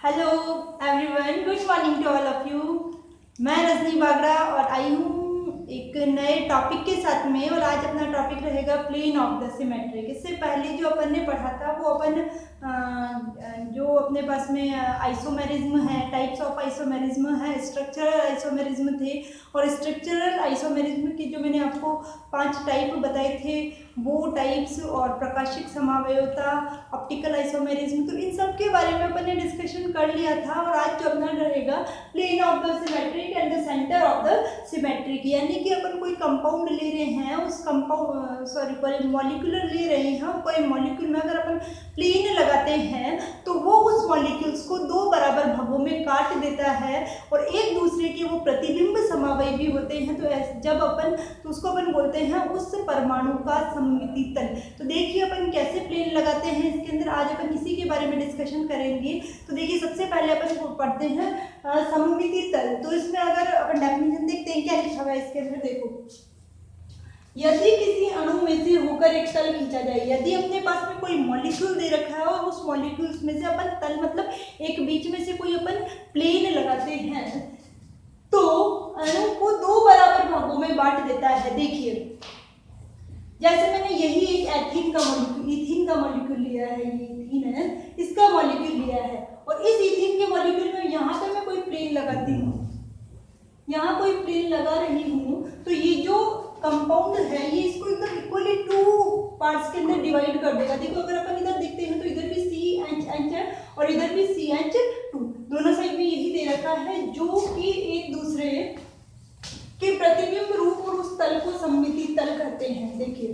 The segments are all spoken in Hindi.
Hello everyone, good morning to all of you. मैं रजनी बागड़ा और आई हूँ एक नए टॉपिक के साथ में। और आज अपना टॉपिक रहेगा प्लेन ऑफ द सिमेट्रिक। इससे पहले जो अपन ने पढ़ा था वो अपन जो अपने पास में आइसोमेरिज्म है, टाइप्स ऑफ आइसोमेरिज्म है, स्ट्रक्चरल आइसोमेरिज्म थे। और स्ट्रक्चरल आइसोमेरिज्म की जो मैंने आपको 5 टाइप बताए थे वो टाइप्स और प्रकाशिक समावयवता, ऑप्टिकल आइसोमेरिज्म, तो इन सब के बारे में अपन ने डिस्कशन कर लिया था। और आज जो अपना रहेगा plane of the symmetric and the centre of the symmetric, यानी कि अपन कोई कंपाउंड ले रहे हैं, उस कंपाउंड कोई मॉलिक्यूलर ले रहे हैं, कोई मॉलिक्यूल में अगर अपन प्लेन लगाते हैं तो वो उस मॉलिक्यूल्स को 2 बराबर भागों में काट देता है और एक दूसरे के वो प्रतिबिंब समावयवी होते हैं। तो जब अपन तो उसको अपन बोलते हैं उस परमाणु का सममिति तल। तो देखिए अपन कैसे प्लेन लगाते हैं, इसके अंदर आज अपन इसी के बारे में डिस्कशन करेंगे। तो देखिए सबसे पहले अपन पढ़ते हैं सममिति तल। तो इसमें अगर अपन डेफिनेशन देखते हैं क्या लिखा हुआ है इसके अंदर, देखो, यदि किसी अणु में से होकर एक तल खींचा जाए, यदि अपने पास में कोई मॉलिक्यूल दे रखा है और उस मॉलिक्यूल्स में से अपन तल मतलब एक बीच में से कोई अपन प्लेन लगाते हैं तो अणु को 2 बराबर भागों में बांट देता है। देखिए जैसे मैंने यही एक एथीन का मॉलिक्यूल लिया है, ये इथीन है, इसका मॉलिक्यूल लिया है और इस इथीन के मॉलिक्यूल में यहाँ पे मैं कोई प्लेन लगाती हूँ, यहाँ कोई प्लेन लगा रही हूँ, तो ये जो कंपाउंड है ये इसको एकदम इक्वली 2 पार्ट्स के अंदर डिवाइड कर देगा। देखो अगर अपन इधर देखते हैं तो इधर भी CH है और इधर भी CH2, दोनों साइड में यही दे रखा है जो कि एक दूसरे के प्रतिबिंब रूप और उस तल को सममिति तल कहते हैं। देखिए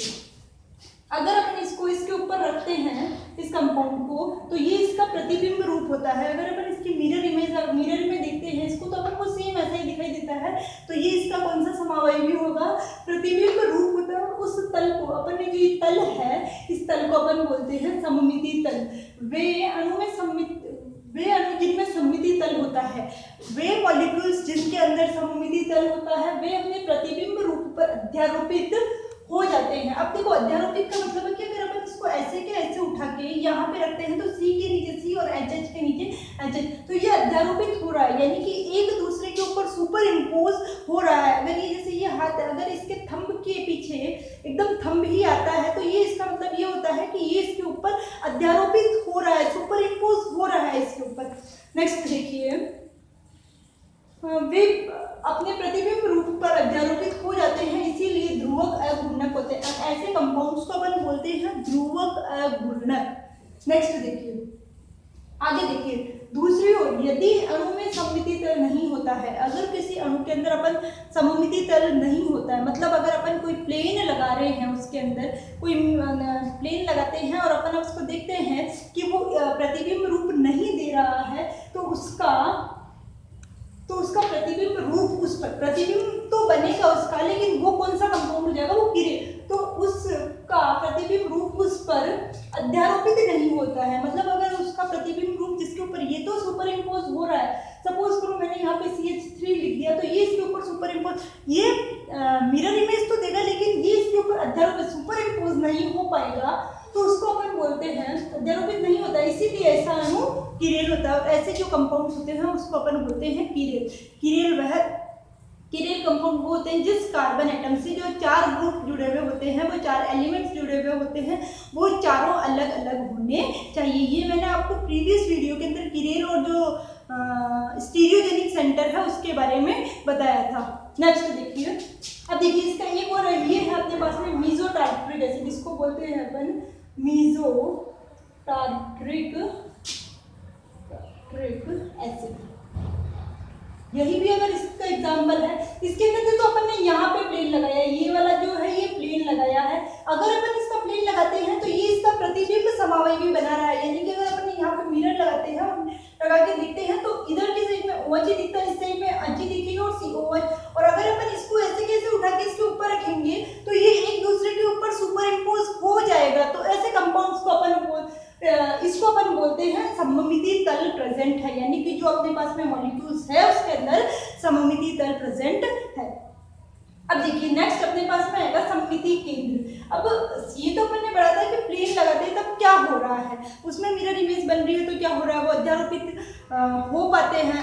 अगर अपन इसको इसके ऊपर रखते हैं इस कंपाउंड को तो ये इसका प्रतिबिंब रूप होता है। अगर अपन इसकी मिरर में देखते हैं इसको तो अपन को सेम ऐसा ही दिखाई देता है। तो ये इसका कौन सा समावयवी होगा, प्रतिबिंब रूप होता है। उस तल को अपन ने जो ये तल है इस तल को अपन बोलते हैं सममिति तल। वे अणु जिनमें सममिति तल होता है, वे मॉलिक्यूल्स जिनके अंदर सममिति तल होता है, वे अपने प्रतिबिंब रूप पर अध्यारोपित हो जाते हैं। अब देखो अध्यारोपित का मतलब है कि अगर अपन इसको ऐसे के ऐसे उठा के यहाँ पे रखते हैं तो C के नीचे C और HH के नीचे HH, तो ये अध्यारोपित हो रहा है, यानी कि एक दूसरे के ऊपर सुपर इम्पोज हो रहा है। अगर ये जैसे ये हाथ है, अगर इसके थंब के पीछे एकदम थंब ही आता है तो ये इसका मतलब ये होता है कि ये इसके ऊपर अध्यारोपित हो रहा है, सुपर इम्पोज हो रहा है इसके ऊपर। नेक्स्ट देखिए, वे अपने प्रतिबिंब रूप पर अध्यारोपित हो जाते हैं, इसीलिए ध्रुवक अघूर्णक होते हैं। ऐसे कंपाउंड्स को अपन बोलते हैं ध्रुवक अघूर्णक। नेक्स्ट देखिए, आगे देखिए, दूसरी ओर यदि अणु में सममिति तल नहीं होता है, अगर किसी अणु के अंदर अपन सममिति तल नहीं होता है, मतलब अगर अपन कोई प्लेन लगा रहे हैं, उसके अंदर कोई प्लेन लगाते हैं और अपन उसको देखते हैं कि वो प्रतिबिंब रूप नहीं दे रहा है, तो उसका प्रतिबिंब रूप उस पर प्रतिबिंब तो बनेगा उसका, लेकिन वो कौन सा कंपाउंड हो जाएगा, वो किरण, तो उसका प्रतिबिंब रूप उस पर अध्यारोपित नहीं होता है। मतलब अगर उसका प्रतिबिंब रूप जिसके ऊपर ये तो सुपर इम्पोज हो रहा है, सपोज करो मैंने यहाँ पे CH3 लिख दिया तो ये इसके ऊपर सुपर इम्पोज, ये मिरर इमेज तो देगा लेकिन ये इसके ऊपर अध्यारोपित सुपर इम्पोज नहीं हो पाएगा, तो उसको अपन बोलते हैं अध्यारोपित नहीं होता, इसीलिए ऐसा अणु किरेल होता है। ऐसे जो कंपाउंड्स होते हैं उसको अपन बोलते हैं किरेल कंपाउंड वो होते हैं जिस कार्बन एटम से जो 4 ग्रुप जुड़े हुए होते हैं, वो 4 एलिमेंट्स जुड़े हुए होते हैं, वो चारों अलग अलग होने चाहिए। ये मैंने आपको प्रीवियस वीडियो के अंदर किरेल और जो स्टीरियोजेनिक सेंटर है उसके बारे में बताया था। नेक्स्ट देखिए, अब देखिए इसका एक और ये है अपने पास में मीसोटार्ट्रिक एसिड, इसको बोलते हैं अपन मीसोटार्ट्रिक एसिड। यही भी अगर इसका एग्जाम्पल है, इसके अंदर तो अपन ने यहाँ पे प्लेन लगाया, ये वाला जो है ये प्लेन लगाया है। अगर अपन इसका प्लेन लगाते हैं तो ये इसका प्रतिबिंब समावयवी बना रहा है, यानी कि अगर अपन यहाँ पे मिरर लगाते हैं, लगा के देखते हैं तो इधर की साइड में OH दिखता है, इस साइड में HG दिखेगा और COH, और अगर अपन इसको ऐसे कैसे उठा के इसके ऊपर रखेंगे तो ये एक दूसरे के ऊपर सुपर इम्पोज हो जाएगा। तो ऐसे कंपाउंड्स को इसको अपन बोलते हैं सममिति तल प्रेजेंट है, यानी कि जो अपने पास में मॉलिक्यूल्स है उसके अंदर सममिति तल प्रेजेंट है। अब देखिए नेक्स्ट अपने पास में आएगा सममिति केंद्र। अब ये तो अपन ने पढ़ा था कि प्लेन लगाते हैं तब क्या हो रहा है, उसमें मिरर इमेज बन रही है तो क्या हो रहा है, वो अध्यारोपित हो पाते हैं,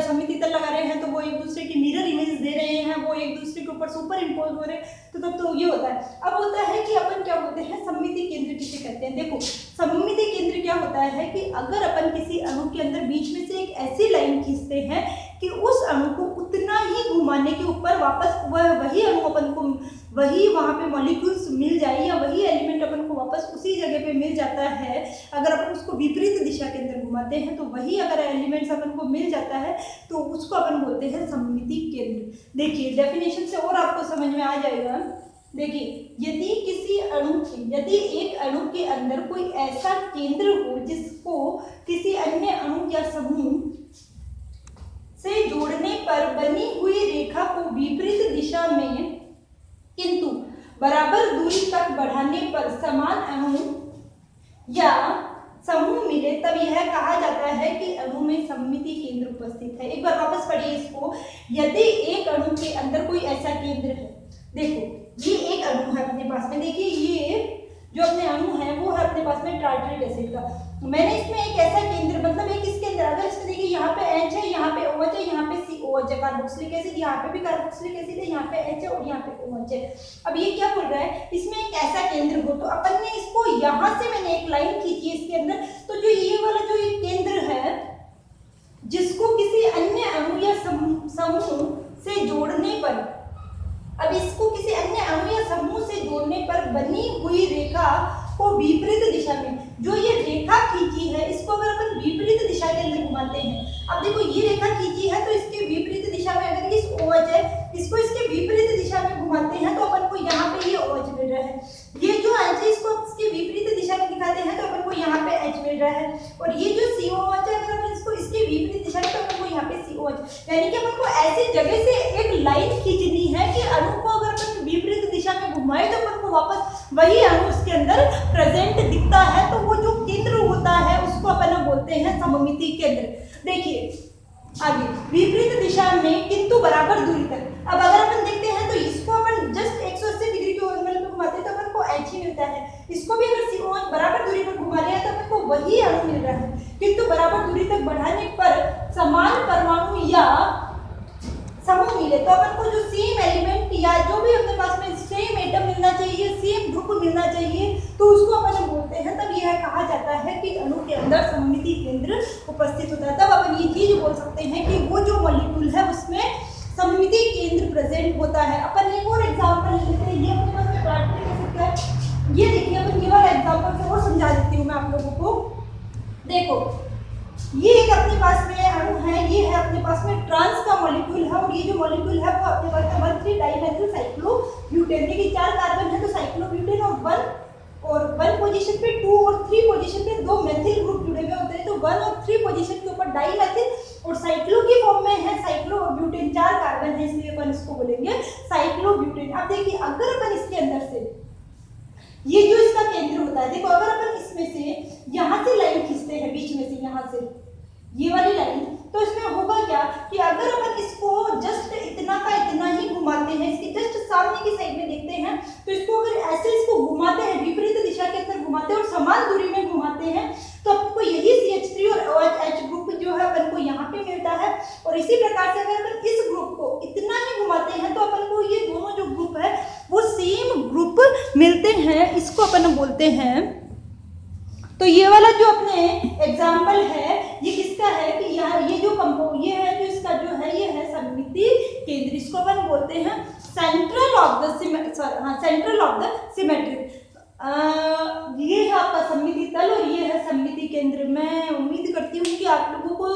सममिति तल लगा रहे हैं तो वो एक दूसरे की मिरर इमेज दे रहे हैं, वो एक दूसरे के ऊपर सुपर इम्पोज हो रहे हैं, तो तब तो ये होता है। अब होता है कि अपन क्या बोलते हैं, सममिति केंद्र किसे कहते हैं। देखो सममिति केंद्र क्या होता है कि अगर अपन किसी अणु के अंदर बीच में से एक ऐसी लाइन खींचते हैं कि उस अणु को उतना ही घुमाने के ऊपर वापस वही अणु अपन को वही वहाँ पे मॉलिक्यूल्स मिल जाए या वही एलिमेंट अपन को वापस उसी जगह पे मिल जाता है, अगर अपन उसको विपरीत दिशा के अंदर घुमाते हैं तो वही अगर एलिमेंट्स अपन को मिल जाता है तो उसको अपन बोलते हैं सममिति केंद्र। देखिए डेफिनेशन से और आपको समझ में आ जाएगा। देखिए यदि एक अणु के अंदर कोई ऐसा केंद्र हो जिसको किसी अन्य अणु या समूह से जोड़ने पर बनी हुई रेखा को विपरीत दिशा में किंतु बराबर दूरी तक बढ़ाने पर समान अणु या समूह मिले, तब यह कहा जाता है कि अणु में सममिति केंद्र उपस्थित है। एक बार वापस पढ़िए इसको। यदि एक अणु के अंदर कोई ऐसा केंद्र है, देखो ये एक अणु है अपने पास में, देखिए ये जो अपने अणु है वो है अपने पास में टार्टरिक एसिड का, मैंने इसमें एक ऐसा केंद्र मतलब एक इसके अंदर अगर इसमें देखिए यहाँ पे H है, यहाँ पे OH है, यहाँ पे COH है कार्बोक्सिलिक एसिड, यहाँ पे भी कार्बोक्सिलिक एसिड है, यहाँ पे H है और यहाँ पे OH है। अब ये क्या बोल रहा है, इसमें एक ऐसा केंद्र हो, तो अपन ने इसको यहाँ से मैंने एक लाइन खींची है इसके अंदर, तो जो ये वाला जो एक केंद्र है जिसको किसी अन्य अणु या समूह से जोड़ने पर, अब इसको किसी अन्य अणु या समूह से जोड़ने पर बनी हुई रेखा को विपरीत दिशा में, जो ये रेखा खींची है इसको अगर अपन विपरीत दिशा के अंदर घुमाते हैं, अब देखो ये रेखा खींची है तो इसके विपरीत दिशा में अगर इस OH है इसको इसके विपरीत दिशा में घुमाते हैं तो अपन को यहाँ पे ये OH मिल रहा है, ये जो H है इसको इसके विपरीत दिशा में दिखाते हैं तो अपन को यहाँ पे H मिल रहा है, और ये जो COH है अगर अपन इसको इसके विपरीत दिशा में तो अपन को यहाँ पे COH, यानी कि अपन को ऐसी जगह से एक लाइन खींचनी है कि अणु को अगर अपन विपरीत दिशा में घुमाए तो अपन को वापस वही अणु उसके अंदर प्रेजेंट दिखता है, तो वो जो केंद्र होता है उसको अपन बोलते हैं सममिति केंद्र। देखिए आगे विपरीत दिशा में किंतु बराबर दूरी तक, अब अगर अपन देखते हैं तो इसको अपन जस्ट 180 डिग्री के एंगल पे घुमाते हैं तो अपन को H ही मिलता है, इसको भी अगर COH बराबर दूरी पर घुमा लिया तो अपन को वही अणु मिल रहा है, किंतु बराबर दूरी तक बढ़ाने पर समान परमाणु या समूह मिले तो अपन को जो सेम एलिमेंट या जो भी अपने पास में सेम एटम मिलना चाहिए, सेम ग्रुप मिलना चाहिए, तो उसको अपन बोलते हैं, तब यह कहा जाता है कि अणु के अंदर सममिति केंद्र उपस्थित होता है। तब अपन ये चीज बोल सकते हैं कि वो जो मॉलिक्यूल है उसमें सममिति केंद्र प्रेजेंट होता है। अपन एक और एग्जांपल ले लेते हैं, ये अपने पास में टार्टरिक एसिड का है, ये देखिए अपन ये वाला एग्जांपल से और समझा देती हूँ मैं आप लोगों को। देखो ये एक अपने पास में अणु है, ये है अपने पास में ट्रांस का मॉलिक्यूल है, और ये जो मॉलिक्यूल है वो अपने पास में 1,3 डाइमेथिल साइक्लोब्यूटेन, देखिए 4 कार्बन है तो साइक्लोब्यूटेन और 1 पोजीशन पे 2 और 3 पोजीशन पे 2 मेथिल ग्रुप जुड़े हुए होते हैं, तो 1 और 3 पोजीशन के ऊपर डाइमेथिल और साइक्लो की फॉर्म में है साइक्लो और ब्यूटेन, 4 कार्बन है इसलिए अपन इसको बोलेंगे साइक्लोब्यूटेन। अब देखिए अगर अपन इसके अंदर से ये जो इसका केंद्र होता है, देखो अगर अपन इसमें से यहाँ से लाइन खींचते हैं बीच में से, यहाँ से ये वाली लाइन, तो इसमें होगा क्या कि अगर अपन इसको जस्ट इतना का इतना ही घुमाते हैं, इसके जस्ट सामने की साइड में देखते हैं, तो इसको अगर ऐसे इसको घुमाते हैं विपरीत दिशा के अंदर घुमाते हैं और समान दूरी में घुमाते हैं तो अपन को यही CH3 और OH ग्रुप जो है अपन को यहाँ पे मिलता है, और इसी प्रकार से अगर अपन इस ग्रुप को इतना ही घुमाते हैं तो अपन को ये दोनों जो ग्रुप है वो सेम ग्रुप मिलते हैं, इसको अपन बोलते हैं। तो ये वाला जो अपने एग्जाम्पल है ये किसका है कि यहाँ ये जो कंपाउंड ये है जो इसका जो है ये है सममिति केंद्र, इसको अपन बोलते हैं सेंट्रल ऑफ द सिमेट्रिक। ये है आपका सममिति तल और ये है सममिति केंद्र। मैं उम्मीद करती हूँ कि आप लोगों को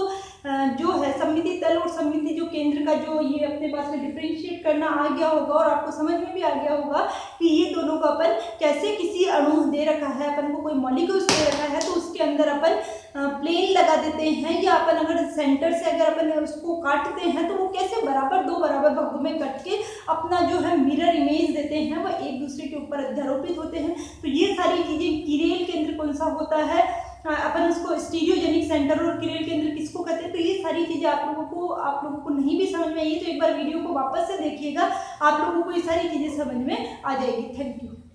जो है सममिति तल और सममिति जो केंद्र का जो ये अपने पास में डिफरेंशिएट करना आ गया होगा, और आपको समझ में भी आ गया होगा कि ये दोनों का अपन कैसे किसी अणु दे रखा है, अपन को कोई मॉलिक्यूल्स दे रखा है तो उसके अंदर अपन प्लेन लगा देते हैं, या अपन अगर सेंटर से अगर अपन उसको काटते हैं तो वो कैसे बराबर 2 बराबर भागों में कट के अपना जो है मिरर इमेज देते हैं, वो एक दूसरे के ऊपर अध्यारोपित होते हैं। तो ये सारी चीजें किरेल केंद्र कौन सा होता है, अपन उसको स्टीरियोजेनिक सेंटर और किरेल केंद्र किसको कहते हैं, तो ये सारी चीजें आप लोगों को नहीं भी समझ में आई तो एक बार वीडियो को वापस से देखिएगा, आप लोगों को ये सारी चीजें समझ में आ जाएगी। Thank you.